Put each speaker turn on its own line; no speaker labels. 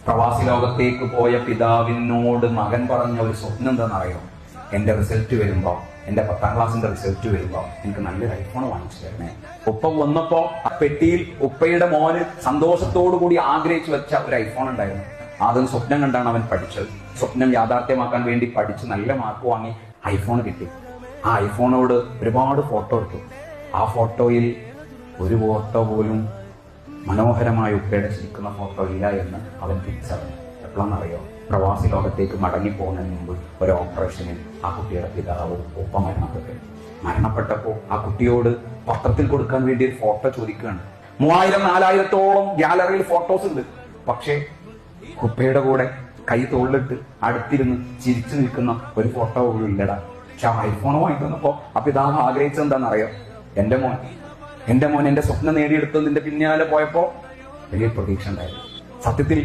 പ്രവാസി ലോകത്തേക്ക് പോയ പിതാവിനോട് മകൻ പറഞ്ഞ ഒരു സ്വപ്നം എന്താണെന്നറിയോ? എന്റെ റിസൾട്ട് വരുമ്പോ, എന്റെ 10ാം ക്ലാസ്സിന്റെ റിസൾട്ട് വരുമ്പോ എനിക്ക് നല്ലൊരു ഐഫോൺ വാങ്ങിച്ചു തരണേ. ഉപ്പ വന്നപ്പോ ആ പെട്ടിയിൽ ഉപ്പയുടെ മോന് സന്തോഷത്തോടു കൂടി ആഗ്രഹിച്ചു വെച്ച ഒരു ഐഫോൺ ഉണ്ടായിരുന്നു. അതും സ്വപ്നം കണ്ടാണ് അവൻ പഠിച്ചത്. സ്വപ്നം യാഥാർത്ഥ്യമാക്കാൻ വേണ്ടി പഠിച്ച് നല്ല മാർക്ക് വാങ്ങി ഐഫോൺ കിട്ടി. ആ ഐഫോണോട് ഒരുപാട് ഫോട്ടോ എടുത്തു. ആ ഫോട്ടോയിൽ ഒരു ഫോട്ടോ പോലും മനോഹരമായ ഉപ്പയുടെ ചിരിക്കുന്ന ഫോട്ടോ ഇല്ല എന്ന് അവൻ തിരിച്ചറിഞ്ഞു. എപ്പോഴാണെന്നറിയോ? പ്രവാസി ലോകത്തേക്ക് മടങ്ങി പോകുന്നതിന് മുമ്പ് ഒരു ഓപ്പറേഷനിൽ ആ കുട്ടിയുടെ പിതാവ് ഉപ്പ മരണപ്പെട്ടപ്പോൾ ആ കുട്ടിയോട് പത്രത്തിൽ കൊടുക്കാൻ വേണ്ടി ഒരു ഫോട്ടോ ചോദിക്കുകയാണ്. 3000-4000-ഓളം ഗാലറിയിൽ ഫോട്ടോസ് ഉണ്ട്. പക്ഷേ ഉപ്പയുടെ കൂടെ കൈ തോളിലിട്ട് അടുത്തിരുന്ന് ചിരിച്ചു നിൽക്കുന്ന ഒരു ഫോട്ടോ പോലും ഇല്ലടാ. പക്ഷെ ആ ഐഫോൺ വാങ്ങിക്കുന്നപ്പോ ആ പിതാവ് ആഗ്രഹിച്ചത് എന്താണെന്നറിയോ? എന്റെ മോൻ എന്റെ സ്വപ്നം നേടിയെടുത്തതിന്റെ പിന്നാലെ പോയപ്പോ വലിയ പ്രതീക്ഷ ഉണ്ടായിരുന്നു. സത്യത്തിൽ